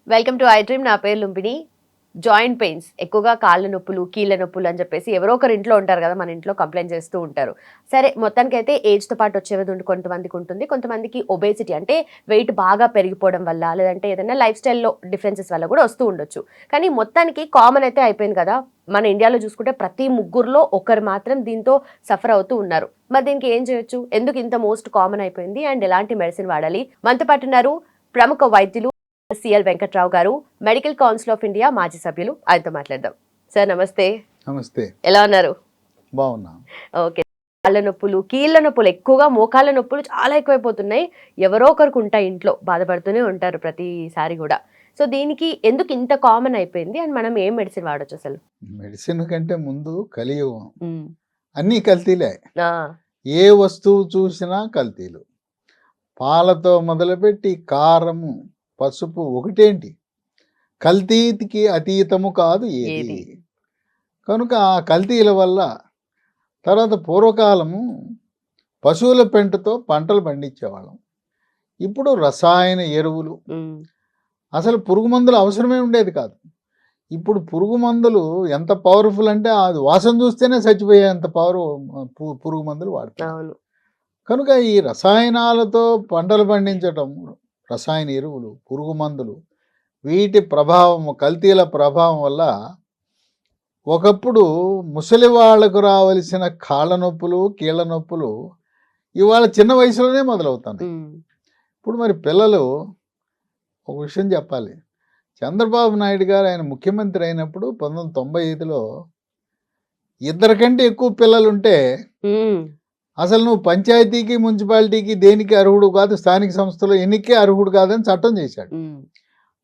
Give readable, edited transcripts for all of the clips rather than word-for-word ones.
Welcome to I dream. నా పేరు Lumbini. Joint pains ఎక్కువగా కాళ్ళ నొప్పులు, కీళ్ళ నొప్పులు అని చెప్పేసి ఎవరో ఒకరు ఇంట్లో ఉంటారు కదా, మన ఇంట్లో కంప్లైంట్ చేస్తూ ఉంటారు. సరే, మొత్తానికి అయితే ఏజ్తో పాటు వచ్చేది కొంతమందికి ఉంటుంది, కొంతమందికి ఒబేసిటీ అంటే వెయిట్ బాగా పెరిగిపోవడం వల్ల, లేదంటే ఏదైనా లైఫ్ స్టైల్లో డిఫరెన్సెస్ వల్ల కూడా వస్తూ ఉండొచ్చు. కానీ మొత్తానికి కామన్ అయితే అయిపోయింది కదా. మన ఇండియాలో చూసుకుంటే ప్రతి ముగ్గురులో ఒకరు మాత్రం దీంతో సఫర్ అవుతూ ఉన్నారు. మరి దీనికి ఏం చేయొచ్చు? ఎందుకు ఇంత మోస్ట్ కామన్ అయిపోయింది అండ్ ఎలాంటి మెడిసిన్ వాడాలి? మనతో పాటు ఉన్నారు ప్రముఖ వైద్యులు సిఎల్ వెంకట్రావు గారు, మెడికల్ కౌన్సిల్ ఆఫ్ ఇండియా మాజీ సభ్యులు. ఆయనతో మాట్లాడదాం. సార్ నమస్తే. నమస్తే. ఎలా ఉన్నారు? బాగున్నా. ఓకే. కాళ్ళ నొప్పులు, కీళ్ళ నొప్పులు, ఎక్కువగా మోకాళ్ళ నొప్పులు చాలా ఎక్కువైపోతున్నాయి. ఎవరో ఒకరికి ఉంటాయి, ఇంట్లో బాధపడుతూనే ఉంటారు ప్రతిసారి కూడా. సో దీనికి ఎందుకు ఇంత కామన్ అయిపోయింది అండ్ మనం ఏం మెడిసిన్ వాడచ్చు అసలు? మెడిసిన్ కంటే ముందు కలియుగం, అన్నీ కల్తీలే. ఏ వస్తువు చూసినా కల్తీలు. పాలతో మొదలుపెట్టి కారము, పసుపు, ఒకటేంటి కల్తీకి అతీతము కాదు ఏది. కనుక ఆ కల్తీల వల్ల తర్వాత పూర్వకాలము పశువుల పెంటతో పంటలు పండించేవాళ్ళం. ఇప్పుడు రసాయన ఎరువులు, అసలు పురుగు మందులు అవసరమే ఉండేది కాదు. ఇప్పుడు పురుగు మందులు ఎంత పవర్ఫుల్ అంటే అది వాసన చూస్తేనే చచ్చిపోయేంత పవర్ పురుగు మందులు వాడుతారు. కనుక ఈ రసాయనాలతో పంటలు పండించటం, రసాయన ఎరువులు, పురుగు మందులు, వీటి ప్రభావము, కల్తీల ప్రభావం వల్ల ఒకప్పుడు ముసలి వాళ్లకు రావలసిన కాళ్ళ నొప్పులు, కీళ్ళ నొప్పులు ఇవాళ చిన్న వయసులోనే మొదలవుతాయి. ఇప్పుడు మరి పిల్లలు, ఒక విషయం చెప్పాలి, చంద్రబాబు నాయుడు గారు ఆయన ముఖ్యమంత్రి అయినప్పుడు 1995లో 2 కంటే ఎక్కువ పిల్లలుంటే అసలు నువ్వు పంచాయతీకి, మున్సిపాలిటీకి దేనికి అర్హుడు కాదు, స్థానిక సంస్థలో ఎన్నికే అర్హుడు కాదని చట్టం చేశాడు.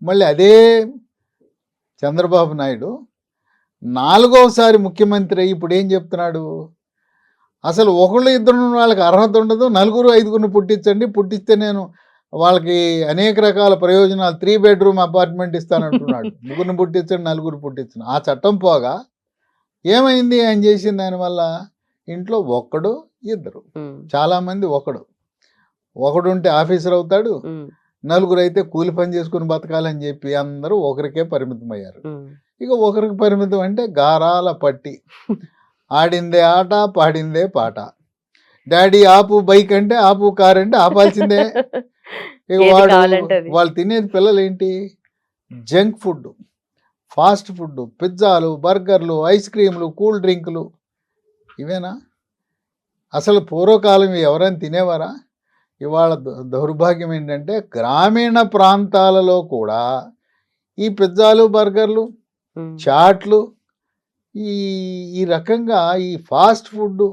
మళ్ళీ అదే చంద్రబాబు నాయుడు 4వసారి ముఖ్యమంత్రి అయ్యి ఇప్పుడు ఏం చెప్తున్నాడు, అసలు ఒకళ్ళు ఇద్దరు వాళ్ళకి అర్హత ఉండదు, 4-5 పుట్టించండి, పుట్టిస్తే నేను వాళ్ళకి అనేక రకాల ప్రయోజనాలు, 3 బెడ్రూమ్ అపార్ట్మెంట్ ఇస్తానంటున్నాడు. 3 పుట్టించండి, 4 పుట్టించండి. ఆ చట్టం పోగా ఏమైంది ఆయన చేసిన దానివల్ల? ఇంట్లో 1-2, చాలామంది ఒకడుంటే ఆఫీసర్ అవుతాడు, 4 అయితే కూలి పని చేసుకుని బతకాలని చెప్పి అందరూ ఒకరికే పరిమితం అయ్యారు. ఇక ఒకరికి పరిమితం అంటే గారాల పట్టి, ఆడిందే ఆట, పాడిందే పాట. డాడీ ఆపు బైక్ అంటే ఆపు, కార్ అంటే ఆపాల్సిందే. ఇక వాళ్ళు తినేది పిల్లలు ఏంటి? జంక్ ఫుడ్, ఫాస్ట్ ఫుడ్, పిజ్జాలు, బర్గర్లు, ఐస్ క్రీములు, కూల్ డ్రింకులు, ఇవేనా? అసలు పూర్వకాలం ఎవరైనా తినేవారా? ఇవాళ దౌర్భాగ్యం ఏంటంటే గ్రామీణ ప్రాంతాలలో కూడా ఈ పిజ్జాలు, బర్గర్లు, చాట్లు, ఈ రకంగా ఈ ఫాస్ట్ ఫుడ్,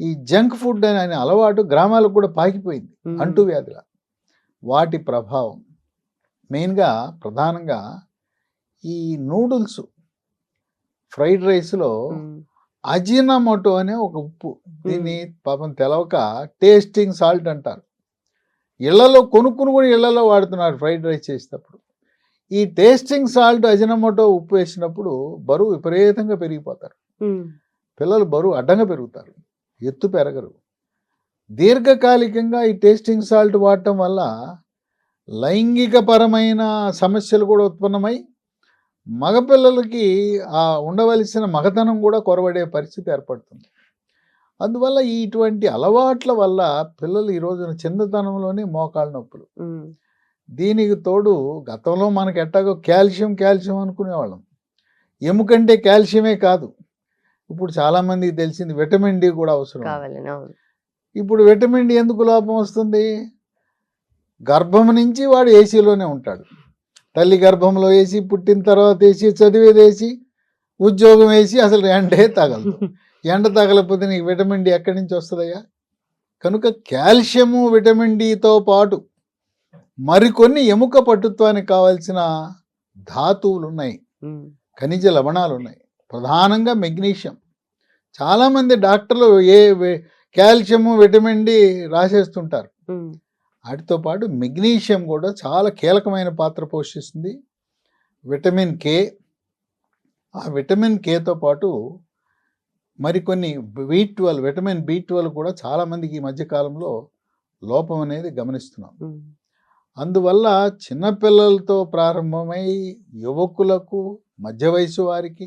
ఈ జంక్ ఫుడ్ అనే అలవాటు గ్రామాలకు కూడా పాకిపోయింది అంటువ్యాధిగా. వాటి ప్రభావం మెయిన్గా, ప్రధానంగా ఈ నూడిల్స్, ఫ్రైడ్ రైస్లో అజినమోటో అనే ఒక ఉప్పు, దీన్ని పాపం తెలవక టేస్టింగ్ సాల్ట్ అంటారు. ఇళ్లలో కొనుక్కుని కూడా ఇళ్లలో వాడుతున్నారు ఫ్రైడ్ రైస్ చేసేటప్పుడు. ఈ టేస్టింగ్ సాల్ట్, అజినమోటో ఉప్పు వేసినప్పుడు బరువు విపరీతంగా పెరిగిపోతారు. పిల్లలు బరువు అడ్డంగా పెరుగుతారు, ఎత్తు పెరగరు. దీర్ఘకాలికంగా ఈ టేస్టింగ్ సాల్ట్ వాడటం వల్ల లైంగిక పరమైన సమస్యలు కూడా ఉత్పన్నమై మగపిల్లలకి ఆ ఉండవలసిన మగతనం కూడా కొరవడే పరిస్థితి ఏర్పడుతుంది. అందువల్ల ఇటువంటి అలవాట్ల వల్ల పిల్లలు ఈ రోజున చిన్నతనంలోనే మోకాళ్ళ నొప్పులు. దీనికి తోడు గతంలో మనకు ఎట్టాగో కాల్షియం అనుకునేవాళ్ళం. ఎముకంటే కాల్షియమే కాదు, ఇప్పుడు చాలామందికి తెలిసింది విటమిన్ డి కూడా అవసరం. ఇప్పుడు విటమిన్ డి ఎందుకు లోపం వస్తుంది? గర్భం నుంచి వాడు ఏసీలోనే ఉంటాడు. తల్లి గర్భంలో వేసి, పుట్టిన తర్వాత వేసి, చదివేది వేసి, ఉద్యోగం వేసి, అసలు ఎండే తగలదు. ఎండ తగలకపోతే నీకు విటమిన్ డి ఎక్కడి నుంచి వస్తుందయ్యా? కనుక కాల్షియము, విటమిన్ డితో పాటు మరికొన్ని ఎముక పటుత్వానికి కావాల్సిన ధాతువులు ఉన్నాయి, ఖనిజ లవణాలు ఉన్నాయి, ప్రధానంగా మెగ్నీషియం. చాలామంది డాక్టర్లు కాల్షియము, విటమిన్ డి రాసేస్తుంటారు. వాటితో పాటు మెగ్నీషియం కూడా చాలా కీలకమైన పాత్ర పోషిస్తుంది. విటమిన్ కే, ఆ విటమిన్ కేతో పాటు మరికొన్ని B12, విటమిన్ B12 కూడా చాలామందికి ఈ మధ్యకాలంలో లోపం అనేది గమనిస్తున్నాం. అందువల్ల చిన్నపిల్లలతో ప్రారంభమై యువకులకు, మధ్య వయసు వారికి,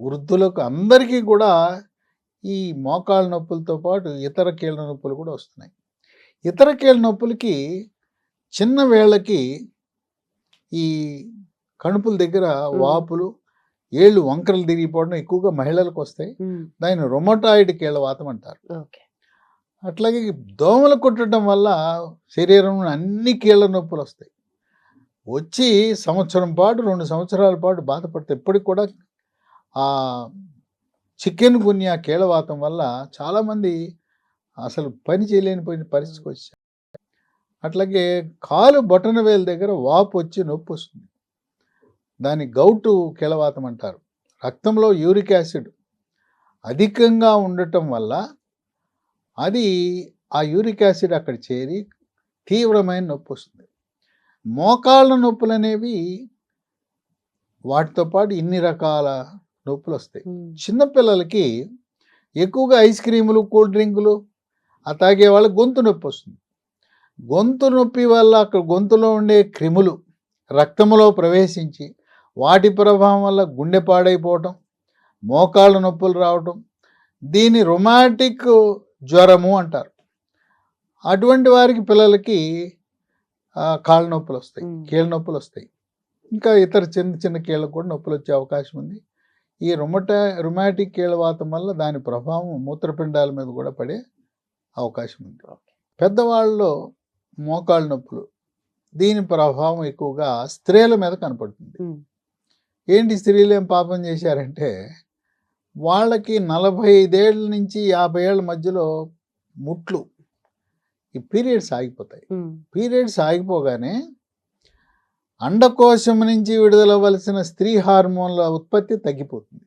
వృద్ధులకు అందరికీ కూడా ఈ మోకాళ్ళ నొప్పులతో పాటు ఇతర కీళ్ళ నొప్పులు కూడా వస్తున్నాయి. ఇతర కీళ్ళ నొప్పులకి చిన్న వేళ్ళకి ఈ కణుపుల దగ్గర వాపులు, ఏళ్ళు వంకరలు తిరిగిపోవడం ఎక్కువగా మహిళలకు వస్తాయి. దాన్ని రొమటాయిడ్ కీళ్ళవాతం అంటారు. అట్లాగే దోమలు కుట్టడం వల్ల శరీరంలో అన్ని కీళ్ళ నొప్పులు వస్తాయి. వచ్చి సంవత్సరం పాటు 2 సంవత్సరాల పాటు బాధపడతాయి. ఇప్పటికి కూడా ఆ చికెన్ గున్యా కీళ్ళవాతం వల్ల చాలామంది అసలు పని చేయలేనిపోయిన పరిస్థితికి వచ్చారు. అట్లాగే కాలు బొటన వేలు దగ్గర వాపు వచ్చి నొప్పి వస్తుంది. దాన్ని గౌటు కీళ్ళవాతం అంటారు. రక్తంలో యూరిక్ యాసిడ్ అధికంగా ఉండటం వల్ల అది ఆ యూరిక్ యాసిడ్ అక్కడ చేరి తీవ్రమైన నొప్పి వస్తుంది. మోకాళ్ళ నొప్పులు అనేవి వాటితో పాటు ఇన్ని రకాల నొప్పులు వస్తాయి. చిన్నపిల్లలకి ఎక్కువగా ఐస్ క్రీములు, కూల్ డ్రింకులు తాగే వాళ్ళకి గొంతు నొప్పి వస్తుంది. గొంతు నొప్పి వల్ల అక్కడ గొంతులో ఉండే క్రిములు రక్తంలో ప్రవేశించి వాటి ప్రభావం వల్ల గుండె పాడైపోవటం, మోకాళ్ళ నొప్పులు రావటం, దీన్ని రొమాటిక్ జ్వరము అంటారు. అటువంటి వారికి పిల్లలకి కాళ్ళ నొప్పులు వస్తాయి, కీళ్ళ నొప్పులు వస్తాయి. ఇంకా ఇతర చిన్న చిన్న కీళ్ళకు కూడా నొప్పులు వచ్చే అవకాశం ఉంది. ఈ రొమాటిక్ కీళ్ళవాతం వల్ల దాని ప్రభావం మూత్రపిండాల మీద కూడా పడే అవకాశం ఉంది. పెద్దవాళ్ళలో మోకాళ్ళ నొప్పులు, దీని ప్రభావం ఎక్కువగా స్త్రీల మీద కనపడుతుంది. ఏంటి స్త్రీలు ఏం పాపం చేశారంటే, వాళ్ళకి 45 ఏళ్ళ నుంచి 50 ఏళ్ళ మధ్యలో ముట్లు, ఈ పీరియడ్స్ ఆగిపోతాయి. పీరియడ్స్ ఆగిపోగానే అండకోశం నుంచి విడుదలవలసిన స్త్రీ హార్మోన్ల ఉత్పత్తి తగ్గిపోతుంది.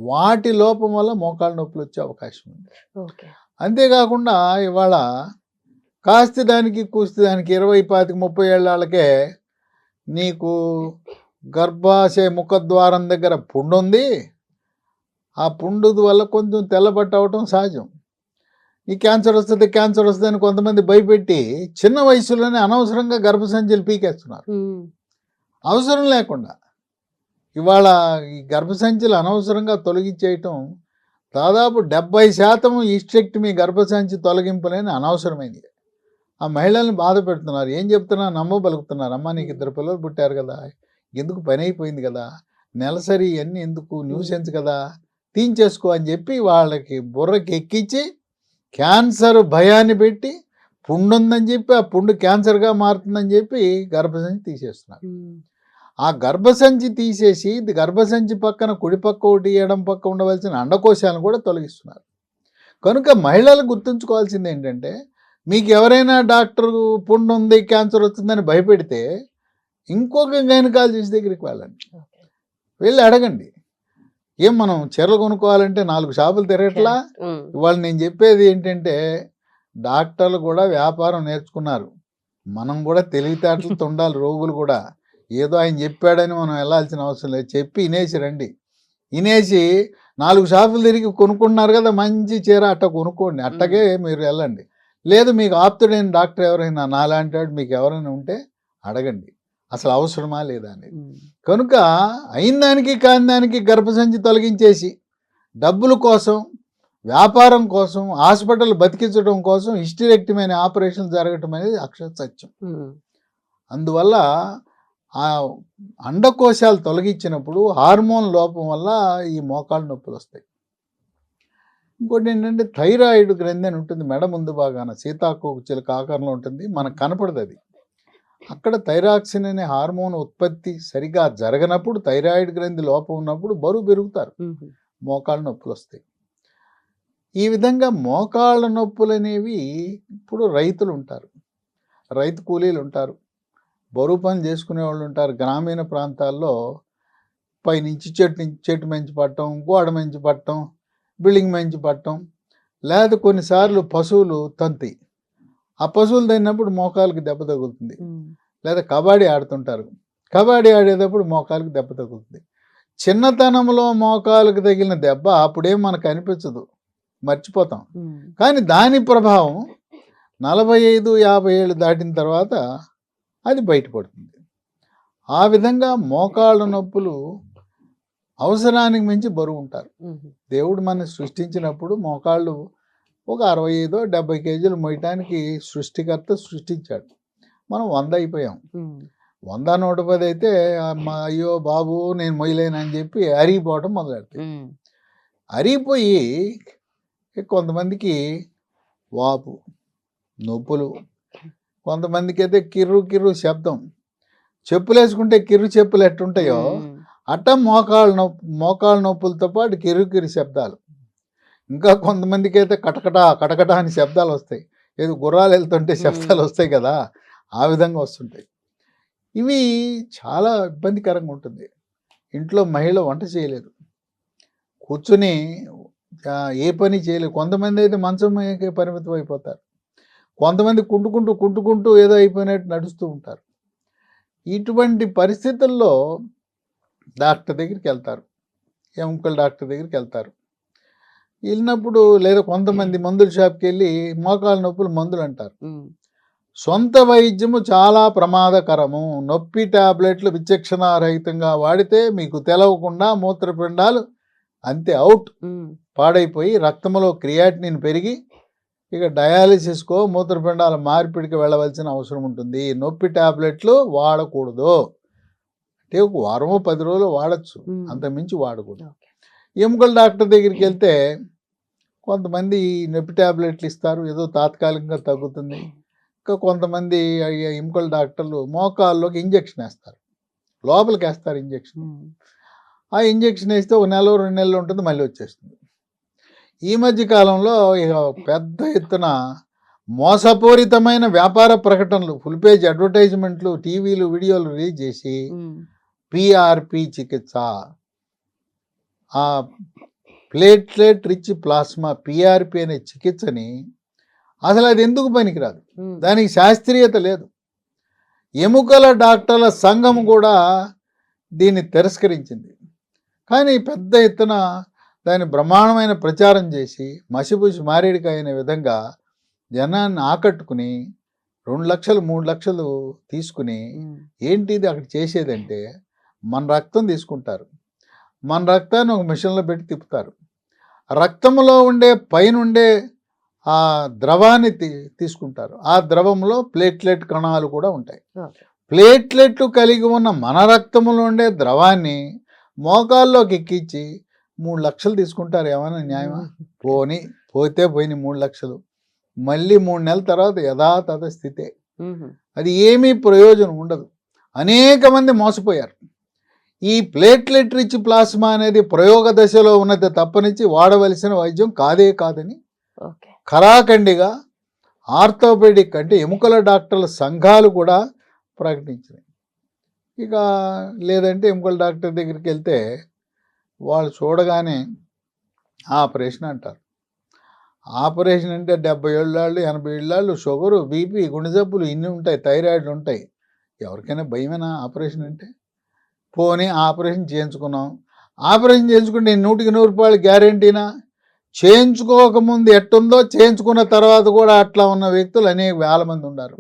వాటి లోపం వల్ల మోకాళ్ళ నొప్పులు వచ్చే అవకాశం ఉంది. అంతేకాకుండా ఇవాళ కాస్త దానికి కూస్తి దానికి 20, 25, 30 ఏళ్ళకే నీకు గర్భాశయ ముఖద్వారం దగ్గర పుండు ఉంది, ఆ పుండు వల్ల కొంచెం తెల్లబట్ట అవటం సహజం. ఈ క్యాన్సర్ వస్తుంది అని కొంతమంది భయపెట్టి చిన్న వయసులోనే అనవసరంగా గర్భసంచులు పీకేస్తున్నారు. అవసరం లేకుండా ఇవాళ ఈ గర్భసంచులు అనవసరంగా తొలగించేయటం దాదాపు 70% ఈస్టెక్టమీ గర్భసంచి తొలగింపులేని అనవసరమైంది. ఆ మహిళల్ని బాధ పెడుతున్నారు. ఏం చెప్తున్నా నమ్మబలుగుతున్నారు. అమ్మ నీకు 2 పిల్లలు పుట్టారు కదా, ఎందుకు పని అయిపోయింది కదా, నెలసరి ఇవన్నీ ఎందుకు, న్యూసెన్స్ కదా, తీయించేసుకో అని చెప్పి వాళ్ళకి బుర్రకి ఎక్కించి క్యాన్సర్ భయాన్ని పెట్టి పుండు ఉందని చెప్పి ఆ పుండు క్యాన్సర్గా మారుతుందని చెప్పి గర్భసంచి తీసేస్తున్నారు. ఆ గర్భసంచి తీసేసి గర్భసంచి పక్కన కుడి పక్క ఒకటి ఎడం పక్క ఉండవలసిన అండకోశాలను కూడా తొలగిస్తున్నారు. కనుక మహిళలు గుర్తుంచుకోవాల్సింది ఏంటంటే, మీకు ఎవరైనా డాక్టర్ పుండు ఉంది క్యాన్సర్ వస్తుందని భయపెడితే ఇంకొక గైనకాలజిస్ట్ దగ్గరికి వెళ్ళి అడగండి. ఏం మనం చీరలు కొనుక్కోవాలంటే 4 షాపులు తిరగట్లా? ఇవాళ నేను చెప్పేది ఏంటంటే, డాక్టర్లు కూడా వ్యాపారం నేర్చుకున్నారు. మనం కూడా తెలివితేటలతో ఉండాలి. రోగులు కూడా ఏదో ఆయన చెప్పాడని మనం వెళ్ళాల్సిన అవసరం లేదు. చెప్పి ఇనేసి రండి. ఇనేసి 4 షాపులు తిరిగి కొనుక్కున్నారు కదా, మంచి చీర అట్ట కొనుక్కోండి, అట్టగే మీరు వెళ్ళండి. లేదు మీకు ఆప్తుడైన డాక్టర్ ఎవరైనా నాలాంటి వాడు మీకు ఎవరైనా ఉంటే అడగండి, అసలు అవసరమా లేదా అనేది. కనుక అయిన దానికి కాని దానికి గర్భసంచి తొలగించేసి డబ్బుల కోసం, వ్యాపారం కోసం, హాస్పిటల్ బతికించడం కోసం హిస్టరెక్టమీ అనే ఆపరేషన్ జరగటం అనేది అక్షర సత్యం. అందువల్ల ఆ అండకోశాలు తొలగించినప్పుడు హార్మోన్ లోపం వల్ల ఈ మోకాళ్ళ నొప్పులు వస్తాయి. ఇంకోటి ఏంటంటే, థైరాయిడ్ గ్రంథి అని ఉంటుంది మెడ ముందు భాగాన, సీతాకోక చిలుక ఆకారంలో ఉంటుంది, మనకు కనపడదు అది. అక్కడ థైరాక్సిన్ అనే హార్మోన్ ఉత్పత్తి సరిగా జరగనప్పుడు, థైరాయిడ్ గ్రంథి లోపం ఉన్నప్పుడు బరువు పెరుగుతారు, మోకాళ్ళ నొప్పులు వస్తాయి. ఈ విధంగా మోకాళ్ళ నొప్పులు అనేవి ఇప్పుడు రైతులు ఉంటారు, రైతు కూలీలు ఉంటారు, బరువు పని చేసుకునే వాళ్ళు ఉంటారు. గ్రామీణ ప్రాంతాల్లో పైనుంచి చెట్టు మంచి పట్టడం, గోడ మంచి పట్టడం, బిల్డింగ్ మంచి పట్టడం, లేదా కొన్నిసార్లు పశువులు తంతి, ఆ పశువులు తిన్నప్పుడు మోకాలకు దెబ్బ తగులుతుంది. లేదా కబడ్డీ ఆడుతుంటారు, కబడ్డీ ఆడేటప్పుడు మోకాలకు దెబ్బ తగులుతుంది. చిన్నతనంలో మోకాలకు తగిలిన దెబ్బ అప్పుడేం మనకు అనిపించదు, మర్చిపోతాం. కానీ దాని ప్రభావం 45-50 ఏళ్ళు దాటిన తర్వాత అది బయటపడుతుంది. ఆ విధంగా మోకాళ్ళ నొప్పులు అవసరానికి మించి బరువు ఉంటారు. దేవుడు మనల్ని సృష్టించినప్పుడు మోకాళ్ళు ఒక 65-70 కేజీలు మోయటానికి సృష్టికర్త సృష్టించాడు. మనం 100 అయిపోయాం. 100-110 అయితే అయ్యో బాబు నేను మొయ్యలేనని చెప్పి అరిగిపోవటం మొదలెడతాయి. అరిగిపోయి కొంతమందికి వాపు, నొప్పులు, కొంతమందికి అయితే కిర్రు కిర్రు శబ్దం, చెప్పులు వేసుకుంటే కిర్రు చెప్పులు ఎట్టుంటాయో అట్ట మోకాళ్ళ నొప్పులతో పాటు కిర్రు కిర్రు శబ్దాలు. ఇంకా కొంతమందికి అయితే కటకట కటకట అని శబ్దాలు వస్తాయి. ఏదో గుర్రాలు వెళ్తుంటే శబ్దాలు వస్తాయి కదా, ఆ విధంగా వస్తుంటాయి. ఇవి చాలా ఇబ్బందికరంగా ఉంటుంది. ఇంట్లో మహిళ వంట చేయలేదు, కూర్చుని ఏ పని చేయలేదు. కొంతమంది అయితే మంచంకే పరిమితం అయిపోతారు. కొంతమంది కుంటుకుంటూ ఏదో అయిపోయినట్టు నడుస్తూ ఉంటారు. ఇటువంటి పరిస్థితుల్లో డాక్టర్ దగ్గరికి వెళ్తారు, ఎముకల డాక్టర్ దగ్గరికి వెళ్తారు. వెళ్ళినప్పుడు లేదా కొంతమంది మందుల షాప్కి వెళ్ళి మోకాళ్ళ నొప్పులు మందులు అంటారు. సొంత వైద్యము చాలా ప్రమాదకరము. నొప్పి టాబ్లెట్లు విచక్షణారహితంగా వాడితే మీకు తెలవకుండా మూత్రపిండాలు అంతే అవుట్, పాడైపోయి రక్తంలో క్రియాటినిన్ పెరిగి ఇక డయాలిసిస్కో మూత్రపిండాల మార్పిడికి వెళ్ళవలసిన అవసరం ఉంటుంది. నొప్పి టాబ్లెట్లు వాడకూడదు. అంటే ఒక వారమో 10 రోజులు వాడచ్చు, అంతకుమించి వాడకూడదు. ఎముకల డాక్టర్ దగ్గరికి వెళ్తే కొంతమంది నొప్పి టాబ్లెట్లు ఇస్తారు, ఏదో తాత్కాలికంగా తగ్గుతుంది. ఇంకా కొంతమంది ఎముకల డాక్టర్లు మోకాల్లోకి ఇంజెక్షన్ వేస్తారు, లోపలికి వేస్తారు ఇంజెక్షన్. ఆ ఇంజెక్షన్ వేస్తే 1 నెల 2 నెలలు ఉంటుంది, మళ్ళీ వచ్చేస్తుంది. ఈ మధ్య కాలంలో ఇక పెద్ద ఎత్తున మోసపూరితమైన వ్యాపార ప్రకటనలు, ఫుల్ పేజ్ అడ్వర్టైజ్మెంట్లు, టీవీలు, వీడియోలు రిలీజ్ చేసి పిఆర్పి చికిత్స, ఆ ప్లేట్లెట్ రిచ్ ప్లాస్మా పిఆర్పి అనే చికిత్సని అసలు అది ఎందుకు పనికిరాదు, దానికి శాస్త్రీయత లేదు. ఎముకల డాక్టర్ల సంఘం కూడా దీన్ని తిరస్కరించింది. కానీ పెద్ద ఎత్తున దాన్ని బ్రహ్మాండమైన ప్రచారం చేసి మసిపూసి మారేడికాయ అనే విధంగా జనాన్ని ఆకట్టుకుని 2 లక్షలు 3 లక్షలు తీసుకుని ఏంటిది అక్కడ చేసేదంటే మన రక్తం తీసుకుంటారు, మన రక్తాన్ని ఒక మిషన్లో పెట్టి తిప్పుతారు. రక్తంలో ఉండే పైనుండే ఆ ద్రవాన్ని తీసుకుంటారు. ఆ ద్రవంలో ప్లేట్లెట్ కణాలు కూడా ఉంటాయి. ప్లేట్లెట్లు కలిగి ఉన్న మన రక్తంలో ఉండే ద్రవాన్ని మోకాల్లోకి ఎక్కించి 3 లక్షలు తీసుకుంటారు. ఏమైనా న్యాయమా? పోతే పోయిన 3 లక్షలు మళ్ళీ 3 నెలల తర్వాత యథాతథ స్థితే. అది ఏమీ ప్రయోజనం ఉండదు. అనేక మంది మోసపోయారు. ఈ ప్లేట్లెట్ రిచ్ ప్లాస్మా అనేది ప్రయోగ దశలో ఉన్నది తప్పనిచ్చి వాడవలసిన వైద్యం కాదని ఖరాఖండిగా ఆర్థోపెడిక్ అంటే ఎముకల డాక్టర్ల సంఘాలు కూడా ప్రకటించినాయి. ఇక లేదంటే ఎముకల డాక్టర్ దగ్గరికి వెళ్తే వాళ్ళు చూడగానే ఆపరేషన్ అంటారు. ఆపరేషన్ అంటే 70 ఏళ్ళాళ్ళు 80 ఏళ్ళాళ్ళు షుగరు, బీపీ, గుండె జబ్బులు ఇన్ని ఉంటాయి, థైరాయిడ్లు ఉంటాయి. ఎవరికైనా భయమేనా ఆపరేషన్ అంటే? పోనీ ఆపరేషన్ చేయించుకున్నాం, ఆపరేషన్ చేయించుకుంటే 100కి 100 రూపాయలు గ్యారెంటీనా? చేయించుకోకముందు ఎట్టుందో చేయించుకున్న తర్వాత కూడా అట్లా ఉన్న వ్యక్తులు అనేక వేల మంది ఉన్నారు.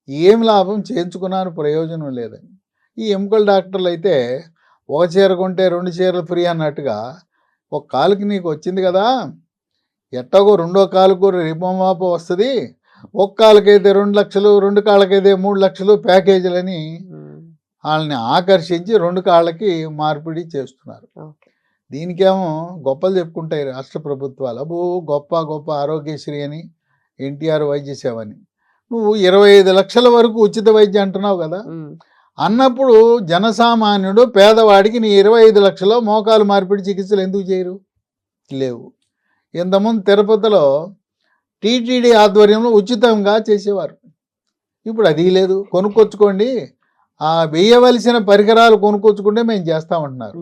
ఏం లాభం? చేయించుకున్నాను ప్రయోజనం లేదని. ఈ ఎముకల డాక్టర్లు అయితే ఒక చీర కొంటే 2 చీరలు ఫ్రీ అన్నట్టుగా ఒక కాలుకి నీకు వచ్చింది కదా, ఎట్టగో రెండో కాలుకు రిపోమాపో వస్తుంది, ఒక కాలుకైతే 2 లక్షలు, 2 కాళ్ళకైతే 3 లక్షలు ప్యాకేజీలని వాళ్ళని ఆకర్షించి 2 కాళ్ళకి మార్పిడి చేస్తున్నారు. దీనికేమో గొప్పలు చెప్పుకుంటాయి రాష్ట్ర ప్రభుత్వాలు, అబ్బో గొప్ప ఆరోగ్యశ్రీ అని, ఎన్టీఆర్ వైద్య సేవ అని. నువ్వు 25 లక్షల వరకు ఉచిత వైద్యం అంటున్నావు కదా, అన్నప్పుడు జనసామాన్యుడు పేదవాడికి నీ 25 లక్షలు మోకాలు మార్పిడి చికిత్సలు ఎందుకు చేయరు? లేవు. ఇంతకుముందు తిరుపతిలో టీటీడీ ఆధ్వర్యంలో ఉచితంగా చేసేవారు, ఇప్పుడు అది లేదు. కొనుక్కొచ్చుకోండి, ఆ వేయవలసిన పరికరాలు కొనుక్కొచ్చుకుంటే మేము చేస్తామంటున్నారు.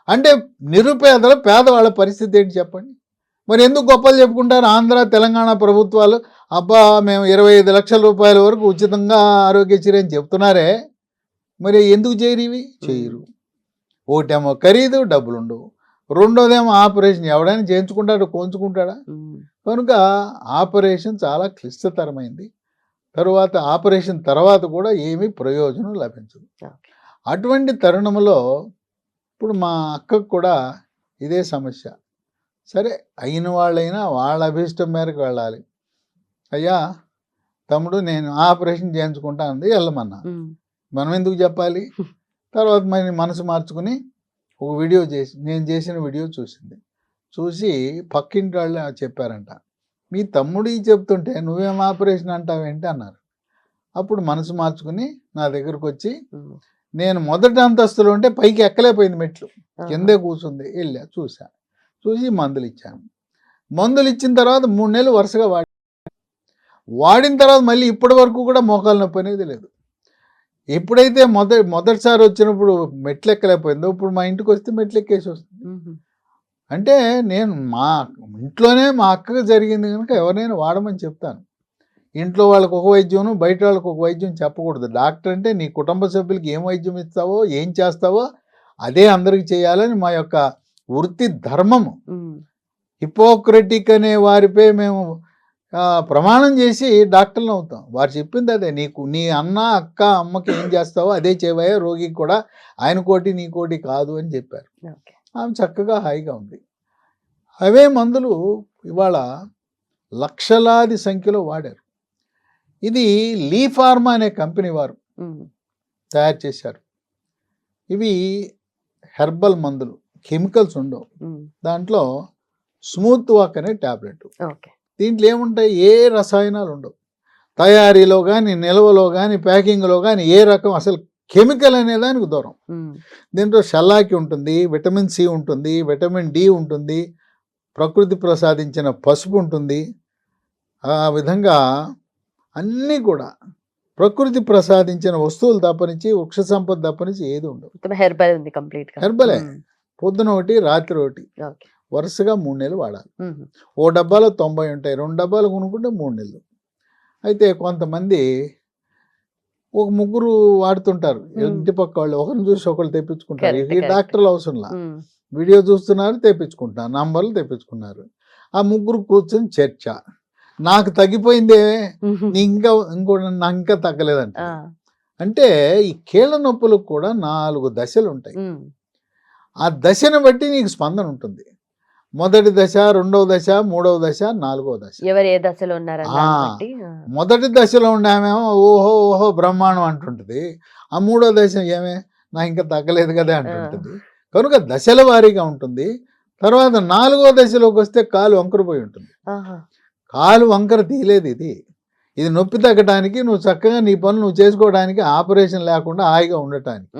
అంటే నిరుపేదల పేదవాళ్ళ పరిస్థితి ఏంటి చెప్పండి? మరి ఎందుకు గొప్పలు చెప్పుకుంటారు ఆంధ్ర తెలంగాణ ప్రభుత్వాలు? అబ్బా మేము 25 లక్షల రూపాయల వరకు ఉచితంగా ఆరోగ్యశ్రీ అని చెప్తున్నారే, మరి ఎందుకు చేయరు? ఇవి చేయరు. ఒకటేమో ఖరీదు, డబ్బులు ఉండవు. రెండోదేమో ఆపరేషన్. ఎవడైనా చేయించుకుంటాడు, కోంచుకుంటాడా? కనుక ఆపరేషన్ చాలా క్లిష్టతరమైంది. తరువాత ఆపరేషన్ తర్వాత కూడా ఏమీ ప్రయోజనం లభించదు. అటువంటి తరుణంలో ఇప్పుడు మా అక్కకు కూడా ఇదే సమస్య. సరే, అయిన వాళ్ళైనా వాళ్ళ అభిష్టం మేరకు వెళ్ళాలి. అయ్యా తమ్ముడు నేను ఆపరేషన్ చేయించుకుంటా అంది, వెళ్ళమన్నా. మనం ఎందుకు చెప్పాలి? తర్వాత మరి మనసు మార్చుకుని ఒక వీడియో చేసి, నేను చేసిన వీడియో చూసింది. చూసి పక్కింటి వాళ్ళు చెప్పారంట, మీ తమ్ముడు చెప్తుంటే నువ్వేం ఆపరేషన్ అంటావేంటి అన్నారు. అప్పుడు మనసు మార్చుకుని నా దగ్గరకు వచ్చి, నేను మొదటి అంతస్తులో ఉంటే పైకి ఎక్కలేకపోయింది, మెట్లు కిందే కూర్చుంది, వెళ్ళా చూసి మందులు ఇచ్చాను. మందులు ఇచ్చిన తర్వాత 3 నెలలు వరుసగా వాడిన తర్వాత మళ్ళీ ఇప్పటి వరకు కూడా మోకాలు నొప్పి అనేది లేదు. ఎప్పుడైతే మొదటిసారి వచ్చినప్పుడు మెట్లు ఎక్కలేకపోయిందో, ఇప్పుడు మా ఇంటికి వస్తే మెట్లు ఎక్కేసి వస్తుంది. అంటే నేను మా ఇంట్లోనే మా అక్కకు జరిగింది కనుక ఎవరైనా వాడమని చెప్తాను. ఇంట్లో వాళ్ళకి ఒక వైద్యం, బయట వాళ్ళకి ఒక వైద్యం చెప్పకూడదు. డాక్టర్ అంటే నీ కుటుంబ సభ్యులకి ఏం వైద్యం ఇస్తావో, ఏం చేస్తావో అదే అందరికి చేయాలని మా యొక్క వృత్తి ధర్మము. హిపోక్రటిక్ అనే వారిపై మేము ప్రమాణం చేసి డాక్టర్లు అవుతాం. వారు చెప్పింది అదే, నీ అన్న అక్క అమ్మకి ఏం చేస్తావో అదే చేయవయ్యా, రోగికి కూడా ఆయన కోటి నీ కోటి కాదు అని చెప్పారు. ఆమె చక్కగా హాయిగా ఉంది. అవే మందులు ఇవాళ లక్షలాది సంఖ్యలో వాడారు. ఇది లీ ఫార్మా అనే కంపెనీ వారు తయారు చేశారు. ఇవి హెర్బల్ మందులు, కెమికల్స్ ఉండవు. దాంట్లో స్మూత్ వాక్ అనే ట్యాబ్లెట్. దీంట్లో ఏముంటాయి? ఏ రసాయనాలు ఉండవు. తయారీలో కానీ, నిల్వలో కానీ, ప్యాకింగ్లో కానీ ఏ రకం అసలు కెమికల్ అనే దానికి దూరం. దీంట్లో షల్లాకి ఉంటుంది, విటమిన్ సి ఉంటుంది, విటమిన్ డి ఉంటుంది, ప్రకృతి ప్రసాదించిన పసుపు ఉంటుంది. ఆ విధంగా అన్నీ కూడా ప్రకృతి ప్రసాదించిన వస్తువులు తప్పనించి, వృక్ష సంపద తప్పనించి ఏది ఉండవు. హెర్బల్ ఉంది, కంప్లీట్ హెర్బలే. పొద్దున ఒకటి, రాత్రి ఒకటి, వరుసగా 3 నెలలు వాడాలి. ఓ డబ్బాలో 90 ఉంటాయి, 2 డబ్బాలు కొనుక్కుంటే 3 నెలలు. అయితే కొంతమంది ఒక ముగ్గురు వాడుతుంటారు, ఇంటి పక్క వాళ్ళు, ఒకరిని చూసి ఒకళ్ళు తెప్పించుకుంటారు. ఈ డాక్టర్లు అవసరంలా, వీడియో చూస్తున్నారు, తెప్పించుకుంటున్నారు, నంబర్లు తెప్పించుకున్నారు. ఆ ముగ్గురు కూర్చొని చర్చ, నాకు తగ్గిపోయిందే, నాకు ఇంకా తగ్గలేదంట. అంటే ఈ కీళ్ళ నొప్పులకు కూడా 4 దశలు ఉంటాయి. ఆ దశను బట్టి నీకు స్పందన ఉంటుంది. మొదటి దశ, 2వ దశ, 3వ దశ, 4వ దశ. ఎవరు ఏ దశలో ఉన్నారు? మొదటి దశలో ఉండేమేమో ఓహో బ్రహ్మాండం అంటుంటది. ఆ 3వ దశ ఏమే, నాకు ఇంకా తగ్గలేదు కదా అంటుంటుంది. కనుక దశల వారీగా ఉంటుంది. తర్వాత 4వ దశలోకి వస్తే కాలు వంకరపోయి ఉంటుంది. కాలు వంకర తీయలేదు. ఇది నొప్పి తగ్గడానికి, నువ్వు చక్కగా నీ పనులు నువ్వు చేసుకోవడానికి, ఆపరేషన్ లేకుండా హాయిగా ఉండటానికి.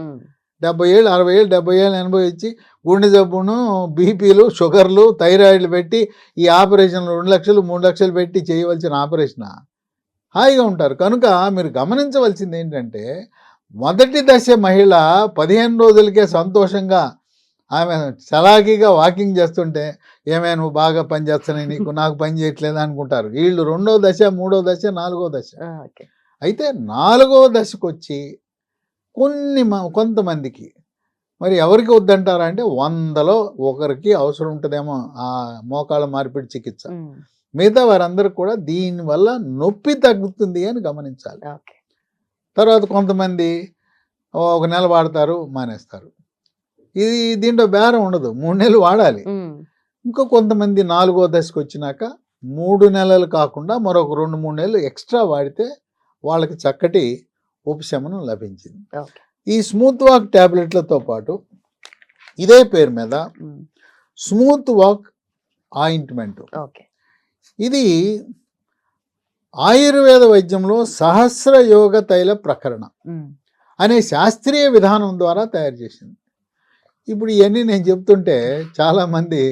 70 ఏళ్ళు, 60 ఏళ్ళు, 70 ఏళ్ళు, 80 ఇచ్చి గుండె జబ్బును, బీపీలు, షుగర్లు, థైరాయిడ్లు పెట్టి ఈ ఆపరేషన్లు 2 లక్షలు 3 లక్షలు పెట్టి చేయవలసిన ఆపరేషన్ హాయిగా ఉంటారు. కనుక మీరు గమనించవలసింది ఏంటంటే, మొదటి దశ మహిళ 15 రోజులకే సంతోషంగా ఆమె చలాకీగా వాకింగ్ చేస్తుంటే, ఏమైనా నువ్వు బాగా పని చేస్తున్నాయి, నాకు పని చేయట్లేదు అనుకుంటారు. వీళ్ళు 2వ దశ, 3వ దశ, 4వ దశ. అయితే 4వ దశకు వచ్చి కొంతమందికి మరి ఎవరికి వద్దంటారా అంటే, 100లో ఒకరికి అవసరం ఉంటుందేమో ఆ మోకాళ్ళ మార్పిడి చికిత్స. మిగతా వారందరూ కూడా దీనివల్ల నొప్పి తగ్గుతుంది అని గమనించాలి. తర్వాత కొంతమంది 1 నెల వాడతారు, మానేస్తారు. దీంట్లో బేరం ఉండదు, 3 నెలలు వాడాలి. ఇంకో కొంతమంది 4వ దశకు వచ్చినాక 3 నెలలు కాకుండా మరొక 2-3 నెలలు ఎక్స్ట్రా వాడితే వాళ్ళకి చక్కటి ఉపశమనం లభించింది. ఈ స్మూత్ వాక్ ట్యాబ్లెట్లతో పాటు ఇదే పేరు మీద స్మూత్ వాక్ ఆయింట్మెంట్, ఇది ఆయుర్వేద వైద్యంలో సహస్ర యోగ తైల ప్రకరణ అనే శాస్త్రీయ విధానం ద్వారా తయారు చేసింది. ఇప్పుడు ఇవన్నీ నేను చెప్తుంటే చాలామంది,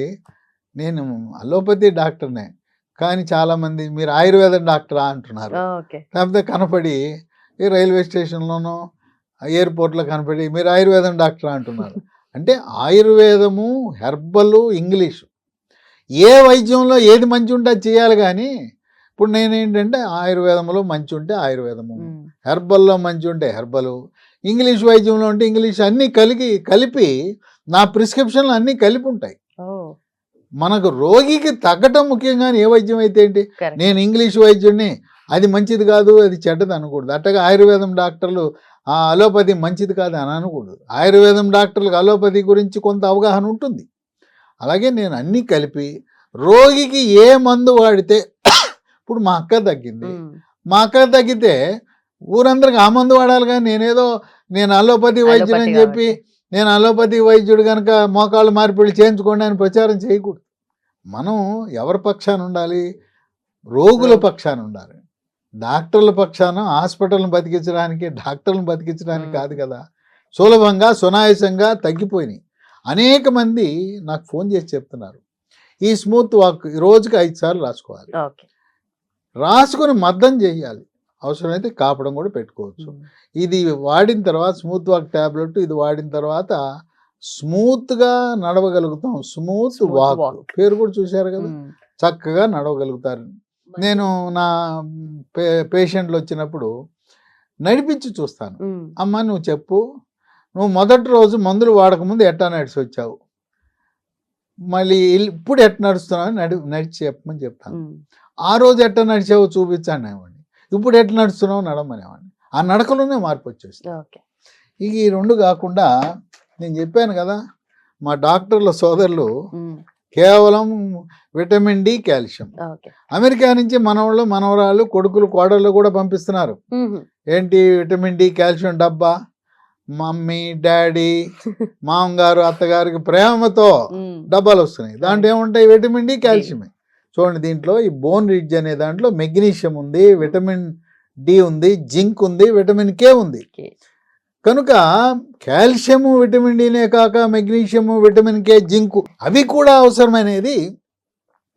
నేను అలోపతి డాక్టర్నే కానీ చాలామంది మీరు ఆయుర్వేదం డాక్టరా అంటున్నారు. లేకపోతే కనపడి ఈ రైల్వే స్టేషన్లోనో ఎయిర్పోర్ట్లో కనపడి మీరు ఆయుర్వేదం డాక్టరా అంటున్నారు. అంటే ఆయుర్వేదము, హెర్బల్, ఇంగ్లీషు, ఏ వైద్యంలో ఏది మంచి ఉంటే అది చేయాలి. కానీ ఇప్పుడు నేనేంటంటే ఆయుర్వేదంలో మంచి ఉంటే ఆయుర్వేదము, హెర్బల్లో మంచి ఉంటే హెర్బలు, ఇంగ్లీష్ వైద్యంలో ఉంటే ఇంగ్లీష్, అన్నీ కలిపి నా ప్రిస్క్రిప్షన్లు అన్నీ కలిపి ఉంటాయి. మనకు రోగికి తగ్గటం ముఖ్యంగా ఏ వైద్యం అయితే ఏంటి, Correct. నేను ఇంగ్లీష్ వైద్యుడిని అది మంచిది కాదు అది చెడ్డది అనకూడదు. అట్టగా ఆయుర్వేదం డాక్టర్లు ఆ అలోపతి మంచిది కాదు అని అనకూడదు. ఆయుర్వేదం డాక్టర్లకు అలోపతి గురించి కొంత అవగాహన ఉంటుంది. అలాగే నేను అన్నీ కలిపి రోగికి ఏ మందు వాడితే ఇప్పుడు మా అక్క తగ్గింది, మా అక్క తగ్గితే ఊరందరికి ఆ మందు వాడాలి. కానీ నేను అలోపతి వైద్యుడు అని చెప్పి నేను అలోపతి వైద్యుడు కనుక మోకాళ్ళు మార్పిడి చేయించుకోండి అని ప్రచారం చేయకూడదు. మనం ఎవరి పక్షాన ఉండాలి? రోగుల పక్షాన ఉండాలి. డాక్టర్ల పక్షాన హాస్పిటల్ని బతికించడానికి, డాక్టర్లను బతికించడానికి కాదు కదా. సులభంగా సునాయాసంగా తగ్గిపోయినాయి. అనేక మంది నాకు ఫోన్ చేసి చెప్తున్నారు, ఈ స్మూత్ వాక్ రోజుకి 5 సార్లు రాసుకోవాలి, రాసుకుని మద్దం చేయాలి, అవసరమైతే కాపడం కూడా పెట్టుకోవచ్చు. ఇది వాడిన తర్వాత స్మూత్ వాక్ ట్యాబ్లెట్ ఇది వాడిన తర్వాత స్మూత్గా నడవగలుగుతాం. స్మూత్ వాక్ పేరు కూడా చూశారు కదా, చక్కగా నడవగలుగుతారు. నేను నా పేషెంట్లు వచ్చినప్పుడు నడిపించి చూస్తాను. అమ్మ నువ్వు చెప్పు, నువ్వు మొదటి రోజు మందులు వాడకముందు ఎట్టా నడిచి వచ్చావు, మళ్ళీ ఇప్పుడు ఎట్ట నడుస్తున్నావు నడిచి చెప్పమని చెప్తాను. ఆ రోజు ఎట్ట నడిచావో చూపించాను అనేవాడిని, ఇప్పుడు ఎట్లా నడుస్తున్నావు నడమనేవాడిని. ఆ నడకలోనే మార్పు వచ్చేసింది. ఇక ఈ రెండు కాకుండా నేను చెప్పాను కదా, మా డాక్టర్ల సోదరులు కేవలం విటమిన్ డి, కాల్షియం అమెరికా నుంచి మనవాళ్ళు మనవరాళ్ళు కొడుకులు కోడళ్ళు కూడా పంపిస్తున్నారు. ఏంటి విటమిన్ డి కాల్షియం డబ్బా, మమ్మీ డాడీ మామగారు అత్తగారికి ప్రేమతో డబ్బాలు వస్తున్నాయి. దాంట్లో ఏముంటాయి? విటమిన్ డి కాల్షియమే. చూడండి, దీంట్లో ఈ బోన్ రిడ్జ్ అనే దాంట్లో మెగ్నీషియం ఉంది, విటమిన్ డి ఉంది, జింక్ ఉంది, విటమిన్ కే ఉంది. కనుక కాల్షియము విటమిన్ డినే కాక మెగ్నీషియము విటమిన్ కే జింకు అవి కూడా అవసరమైనది.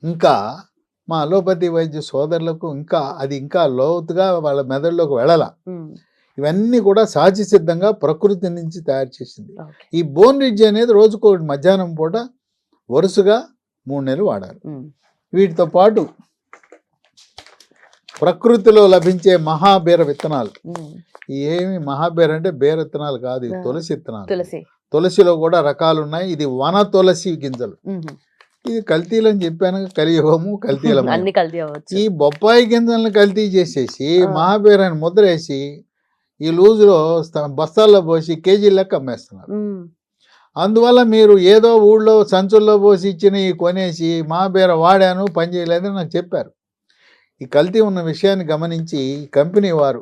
ఇంకా మా అలోపతి వైద్య సోదరులకు ఇంకా లోతుగా వాళ్ళ మెదడులోకి వెళ్ళాల. ఇవన్నీ కూడా సహజ సిద్ధంగా ప్రకృతి నుంచి తయారు చేసింది. ఈ బోన్ రిడ్జ్ అనేది రోజుకు మధ్యాహ్నం పూట వరుసగా 3 నెలలు వాడాలి. వీటితో పాటు ప్రకృతిలో లభించే మహాబీర విత్తనాలు. ఏమి మహాబీర అంటే బీర విత్తనాలు కాదు, తులసి విత్తనాలు. తులసిలో కూడా రకాలు ఉన్నాయి. ఇది వన తులసి గింజలు. ఇది కల్తీలు అని చెప్పాను, కలియుగము కల్తీలము. ఈ బొప్పాయి గింజలను కల్తీ చేసేసి మహాబీరాన్ని ముద్ర వేసి ఈ లూజులో బస్తాల్లో పోసి కేజీ లెక్క అమ్మేస్తున్నారు. అందువల్ల మీరు ఏదో ఊళ్ళో సంచుల్లో పోసి ఇచ్చిన కొనేసి మహాబీర వాడాను పని చేయలేదని నాకు చెప్పారు. ఈ కల్తీ ఉన్న విషయాన్ని గమనించి కంపెనీ వారు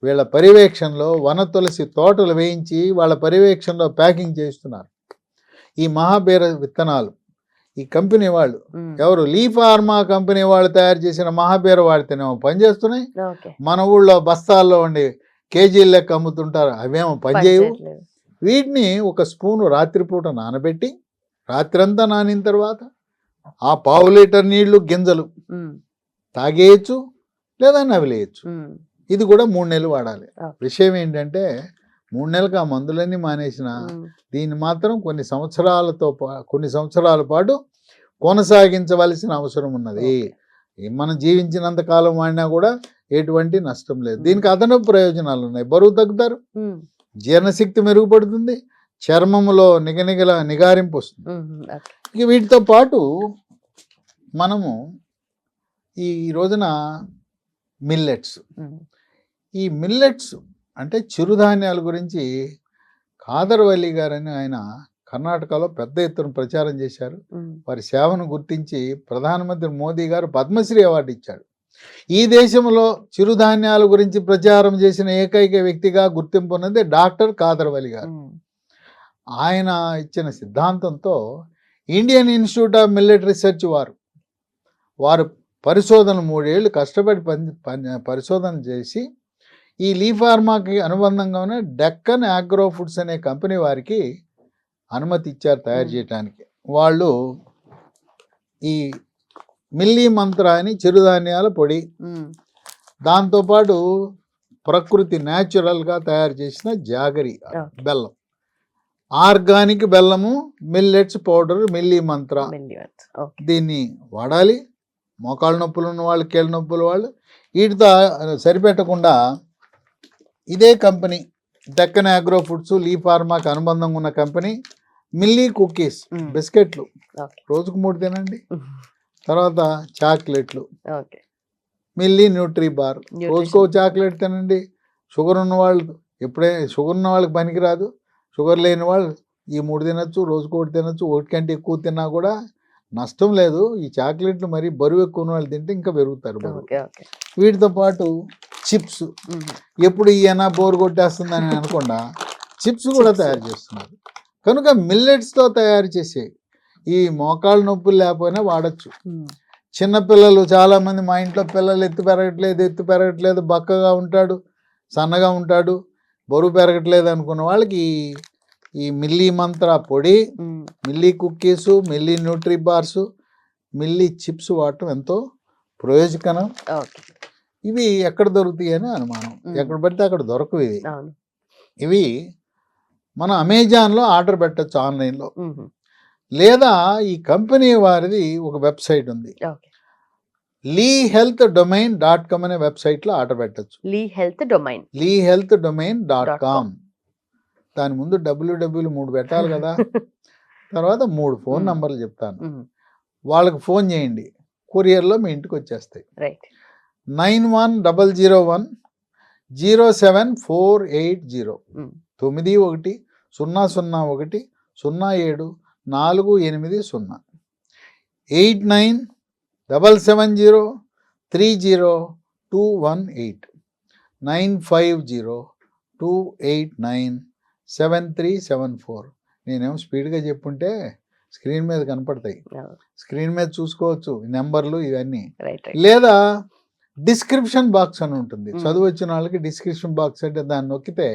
వీళ్ళ పర్యవేక్షణలో వన తులసి తోటలు వేయించి వాళ్ళ పర్యవేక్షణలో ప్యాకింగ్ చేస్తున్నారు. ఈ మహాబీర విత్తనాలు ఈ కంపెనీ వాళ్ళు ఎవరు లీ ఫార్మా కంపెనీ వాళ్ళు తయారు చేసిన మహాబీర వాడితేనేమో పనిచేస్తున్నాయి. మన ఊళ్ళో బస్తాల్లో ఉండి కేజీల లెక్క అమ్ముతుంటారు, అవేమో పనిచేయవు. వీటిని 1 స్పూను రాత్రిపూట నానబెట్టి రాత్రంతా నానిన తర్వాత ఆ 1/2 లీటర్ నీళ్లు గింజలు తాగేయచ్చు లేదా నవిలేయచ్చు. ఇది కూడా 3 నెలలు వాడాలి. విషయం ఏంటంటే 3 నెలలకు ఆ మందులన్నీ మానేసిన దీన్ని మాత్రం కొన్ని సంవత్సరాల పాటు కొనసాగించవలసిన అవసరం ఉన్నది. మనం జీవించినంత కాలం వాడినా కూడా ఎటువంటి నష్టం లేదు. దీనికి అదనపు ప్రయోజనాలు ఉన్నాయి. బరువు తగ్గుతారు, జీర్ణశక్తి మెరుగుపడుతుంది, చర్మములో నిగారింపు వస్తుంది. ఇక వీటితో పాటు మనము ఈ రోజున మిల్లెట్స్, ఈ మిల్లెట్స్ అంటే చిరుధాన్యాల గురించి కాదర్వల్లి గారని ఆయన కర్ణాటకలో పెద్ద ఎత్తున ప్రచారం చేశారు. వారి సేవను గుర్తించి ప్రధానమంత్రి మోదీ గారు పద్మశ్రీ అవార్డు ఇచ్చాడు. ఈ దేశంలో చిరుధాన్యాల గురించి ప్రచారం చేసిన ఏకైక వ్యక్తిగా గుర్తింపు ఉన్నది డాక్టర్ కాదర్వల్లి గారు. ఆయన ఇచ్చిన సిద్ధాంతంతో Indian institute of millet research వారు పరిశోధన 3 ఏళ్ళు కష్టపడి పరిశోధన చేసి ఈ లీ ఫార్మాకి అనుబంధంగా ఉన్న డెక్కన్ అగ్రో ఫుడ్స్ అనే కంపెనీ వారికి అనుమతి ఇచ్చారు తయారు చేయడానికి. వాళ్ళు ఈ మిల్లీ మంత్ర అని చిరుధాన్యాల పొడి, దాంతోపాటు ప్రకృతి న్యాచురల్గా తయారు చేసిన జాగరి బెల్లం, ఆర్గానిక్ బెల్లము, మిల్లెట్స్ పౌడర్, మిల్లీ మంత్ర, దీన్ని వాడాలి. మోకాళ్ళ నొప్పులు ఉన్న వాళ్ళు, కీళ్ళ నొప్పుల వాళ్ళు. వీటితో సరిపెట్టకుండా ఇదే కంపెనీ డెక్కన్ అగ్రో ఫుడ్స్ లీ ఫార్మాకి అనుబంధంగా ఉన్న కంపెనీ మిల్లీ కుకీస్ బిస్కెట్లు ఓకే రోజుకు 3 తినండి. తర్వాత చాక్లెట్లు, ఓకే మిల్లీ న్యూట్రీ బార్ రోజుకో చాక్లెట్ తినండి. షుగర్ ఉన్న వాళ్ళు షుగర్ ఉన్న వాళ్ళకి పనికిరాదు, షుగర్ లేని వాళ్ళు ఈ 3 తినచ్చు, రోజుకోటి తినచ్చు. ఒకటి కంటే ఎక్కువ తిన్నా కూడా నష్టం లేదు. ఈ చాక్లెట్లు మరి బరువు ఎక్కువ ఉన్న వాళ్ళు తింటే ఇంకా పెరుగుతారు బరువు. ఓకే ఓకే వీటితో పాటు చిప్స్, ఎప్పుడు ఈయన బోర్ కొట్టేస్తుందని అనకుండా చిప్స్ కూడా తయారు చేస్తున్నారు. కనుక మిల్లెట్స్తో తయారు చేసే ఈ మోకాళ్ళ నొప్పులు లేకపోయినా వాడచ్చు. చిన్నపిల్లలు చాలామంది, మా ఇంట్లో పిల్లలు ఎత్తు పెరగట్లేదు, బక్కగా ఉంటాడు, సన్నగా ఉంటాడు, బరువు పెరగట్లేదు అనుకున్న వాళ్ళకి ఈ మిల్లీ మంత్ర పొడి, milli cookies, milli nutri bars, milli chips వాడటం ఎంతో ప్రయోజకరం. ఇవి ఎక్కడ దొరుకుతాయి అని అనుమానం. ఎక్కడ పడితే అక్కడ దొరకవు ఇవి. ఇవి మనం అమెజాన్లో ఆర్డర్ పెట్టచ్చు, ఆన్లైన్లో. లేదా ఈ కంపెనీ వారిది ఒక వెబ్సైట్ ఉంది, lehealthdomain.com అనే వెబ్సైట్లో ఆర్డర్ పెట్టచ్చు. lehealthdomain.com. దాని ముందు www 3 పెట్టాలి కదా. తర్వాత 3 ఫోన్ నంబర్లు చెప్తాను, వాళ్ళకి ఫోన్ చేయండి, కొరియర్లో మీ ఇంటికి వచ్చేస్తాయి. 9100107480 9100107480 8977030218 950289737. నేనేమో స్పీడ్గా చెప్పుంటే స్క్రీన్ మీద కనపడతాయి, స్క్రీన్ మీద చూసుకోవచ్చు నెంబర్లు ఇవన్నీ. లేదా డిస్క్రిప్షన్ బాక్స్ అని ఉంటుంది, చదువు వచ్చిన వాళ్ళకి డిస్క్రిప్షన్ బాక్స్ అంటే దాన్ని నొక్కితే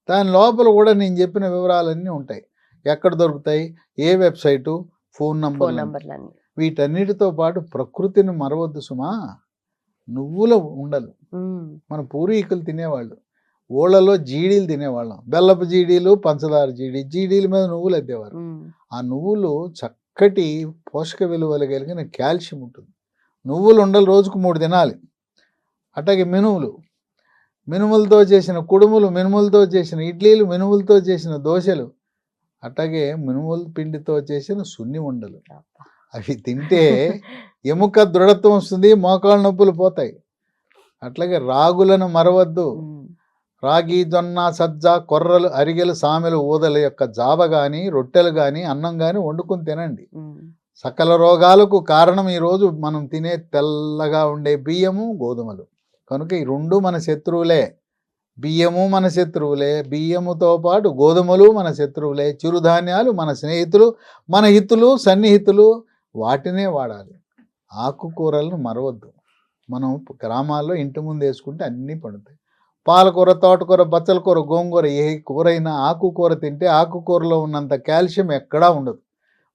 దాని లోపల కూడా నేను చెప్పిన వివరాలన్నీ ఉంటాయి. ఎక్కడ దొరుకుతాయి, ఏ వెబ్సైటు, ఫోన్ నంబర్లు. వీటన్నిటితో పాటు ప్రకృతిని మరవద్దు సుమా. నువ్వుల ఉండలు మన పూర్వీకులు తినేవాళ్ళు. ఓళ్ళలో జీడీలు తినేవాళ్ళం, బెల్లపు జీడీలు, పంచదార జీడీల మీద నువ్వులు అద్దేవారు. ఆ నువ్వులు చక్కటి పోషక విలువలు కలిగిన కాల్షియం ఉంటుంది. నువ్వులు ఉండలు రోజుకు 3 తినాలి. అట్లాగే మినుములతో చేసిన కుడుములు, మినుములతో చేసిన ఇడ్లీలు, మినుములతో చేసిన దోశలు, అట్లాగే మినుముల పిండితో చేసిన సున్ని ఉండలు. అవి తింటే ఎముక దృఢత్వం వస్తుంది, మోకాళ్ళ నొప్పులు పోతాయి. అట్లాగే రాగులను మరవద్దు. రాగి, జొన్న, సజ్జ, కొర్రలు, అరిగెలు, సామెలు, ఊదల యొక్క జావ కానీ, రొట్టెలు కానీ, అన్నం కానీ వండుకొని తినండి. సకల రోగాలకు కారణం ఈరోజు మనం తినే తెల్లగా ఉండే బియ్యము, గోధుమలు. కనుక ఈ 2 మన శత్రువులే. బియ్యము మన శత్రువులే, బియ్యముతో పాటు గోధుమలు మన శత్రువులే. చిరుధాన్యాలు మన స్నేహితులు, మన హితులు, సన్నిహితులు. వాటినే వాడాలి. ఆకుకూరలను మరవద్దు. మనం గ్రామాల్లో ఇంటి ముందు వేసుకుంటే అన్నీ పడుతాయి. పాలకూర, తోటకూర, బచ్చల కూర, గోంగూర, ఏ కూరైనా ఆకుకూర తింటే ఆకుకూరలో ఉన్నంత కాల్షియం ఎక్కడా ఉండదు.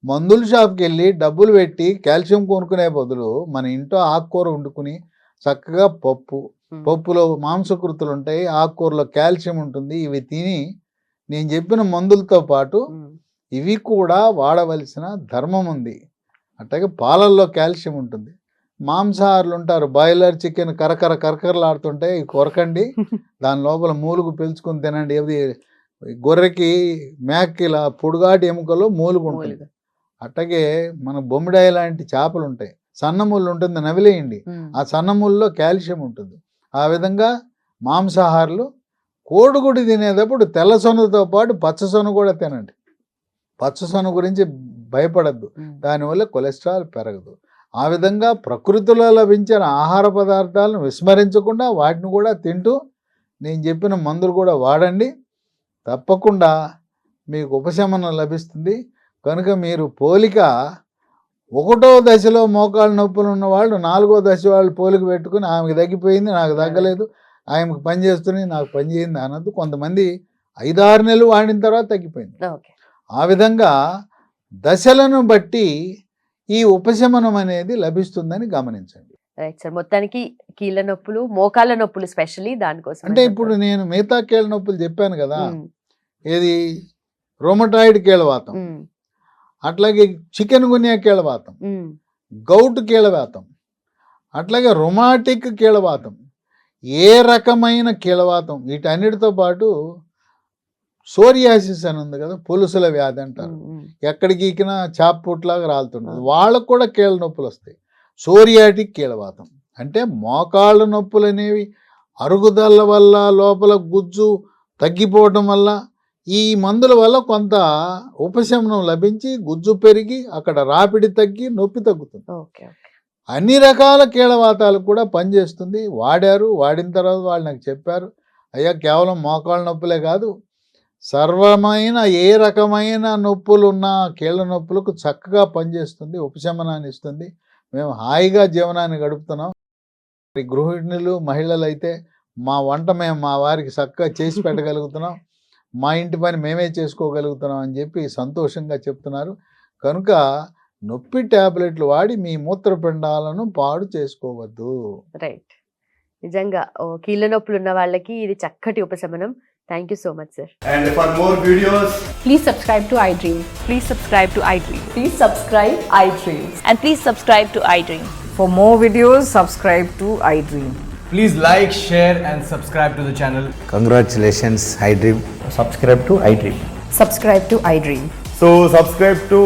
మందుల షాప్కి వెళ్ళి డబ్బులు పెట్టి కాల్షియం కొనుక్కునే బదులు మన ఇంట్లో ఆకుకూర వండుకుని చక్కగా పప్పులో మాంసకృతులు ఉంటాయి, ఆకుకూరలో కాల్షియం ఉంటుంది. ఇవి తిని నేను చెప్పిన మందులతో పాటు ఇవి కూడా వాడవలసిన ధర్మం ఉంది. అట్లాగే పాలల్లో కాల్షియం ఉంటుంది. మాంసాహారులు ఉంటారు, బాయిలర్ చికెన్ కరకరలాడుతుంటాయి, కొరకండి, దాని లోపల మూలుగు పీల్చుకొని తినండి. ఏది గొర్రెకి, మేకకి ఇలా పొడుగాటి ఎముకలో మూలుగు ఉంటుంది. అట్లాగే మన బొమ్మిడాయి లాంటి చేపలు ఉంటాయి, సన్నముళ్ళు ఉంటుంది, నవిలేయండి, ఆ సన్నముల్లో కాల్షియం ఉంటుంది. ఆ విధంగా మాంసాహారులు కోడిగుడి తినేటప్పుడు తెల్ల సొనతో పాటు పచ్చ సొన కూడా తినండి. పచ్చ సొన గురించి భయపడద్దు, దానివల్ల కొలెస్ట్రాల్ పెరగదు. ఆ విధంగా ప్రకృతిలో లభించిన ఆహార పదార్థాలను విస్మరించకుండా వాటిని కూడా తింటూ నేను చెప్పిన మందులు కూడా వాడండి. తప్పకుండా మీకు ఉపశమనం లభిస్తుంది. కనుక మీరు పోలిక 1వ దశలో మోకాళ్ళ నొప్పులు ఉన్న వాళ్ళు 4వ దశ వాళ్ళు పోలిక పెట్టుకుని ఆమెకు తగ్గిపోయింది, నాకు తగ్గలేదు, ఆమెకు పని చేస్తున్నాయి, నాకు పని చేయింది అన్నది. కొంతమంది 5-6 నెలలు వాడిన తర్వాత తగ్గిపోయింది. ఆ విధంగా దశలను బట్టి ఈ ఉపశమనం అనేది లభిస్తుందని గమనించండి. Right sir. మొత్తానికి కీళ్ళ నొప్పులు, మోకాళ్ళ నొప్పులు స్పెషల్లీ దానికోసం అంటే ఇప్పుడు నేను మిగతా కీళ్ళ నొప్పులు చెప్పాను కదా, ఏది రొమటాయిడ్ కీళ్ళవాతం, అట్లాగే చికెన్ గున్యా కీళ్ళవాతం, గౌట్ కీళ్ళవాతం, అట్లాగే రొమాటిక్ కీళ్ళవాతం, ఏ రకమైన కీళ్ళవాతం, వీటన్నిటితో పాటు సోరియాసిస్ అని ఉంది కదా, పులుసుల వ్యాధి అంటారు. ఎక్కడికి గీకినా చాపుట్లాగా రాలుతుంటుంది. వాళ్ళకు కూడా కీళ్ళ నొప్పులు వస్తాయి. సోరియాటిక్ కీళ్ళవాతం అంటే మోకాళ్ళ నొప్పులు అనేవి అరుగుదల వల్ల, లోపల గుజ్జు తగ్గిపోవడం వల్ల, ఈ మందుల వల్ల కొంత ఉపశమనం లభించి గుజ్జు పెరిగి అక్కడ రాపిడి తగ్గి నొప్పి తగ్గుతుంది. అన్ని రకాల కీళ్ళవాతాలు కూడా పనిచేస్తుంది. వాడిన తర్వాత వాళ్ళు నాకు చెప్పారు, అయ్యా కేవలం మోకాళ్ళ నొప్పులే కాదు, సర్వమైన ఏ రకమైన నొప్పులు ఉన్న కీళ్ళ నొప్పులకు చక్కగా పనిచేస్తుంది, ఉపశమనాన్ని ఇస్తుంది. మేము హాయిగా జీవనాన్ని గడుపుతున్నాం. గృహిణులు, మహిళలు అయితే మా వంట మేము మా వారికి చక్కగా చేసి పెట్టగలుగుతున్నాం, మా ఇంటి పని మేమే చేసుకోగలుగుతున్నాం అని చెప్పి సంతోషంగా చెప్తున్నారు. కనుక నొప్పి టాబ్లెట్లు వాడి మీ మూత్రపిండాలను పాడు చేసుకోవద్దు. రైట్. నిజంగా కీళ్ళ నొప్పులు ఉన్న వాళ్ళకి ఇది చక్కటి ఉపశమనం. Thank you so much, sir. And for more videos, please subscribe to iDream. Please subscribe to iDream. Please subscribe iDream. And please subscribe to iDream. For more videos, subscribe to iDream. please like, share and subscribe to the channel. Congratulations, iDream. Subscribe to iDream. Subscribe to iDream. So subscribe to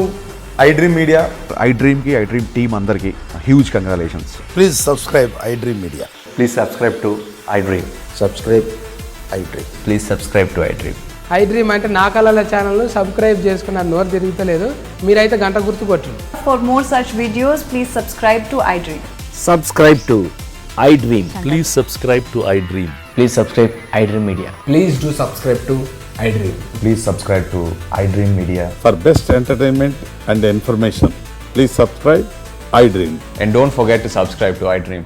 iDream Media. iDream ki iDream team andarki huge congratulations. Please subscribe iDream Media. Please subscribe to iDream. Subscribe iDream. Please subscribe to iDream. iDream అంటే నా కళల ఛానల్ను subscribe చేసుకున్న నోరు తిరుగుతలేదు, మీరైతే గంట గుర్తు కొట్టండి. For more such videos, please subscribe to iDream. Subscribe to iDream. Please subscribe to iDream. Please subscribe iDream Media. Please do subscribe to iDream. Please subscribe to iDream Media. For best entertainment and information, please subscribe iDream. And don't forget to subscribe to iDream.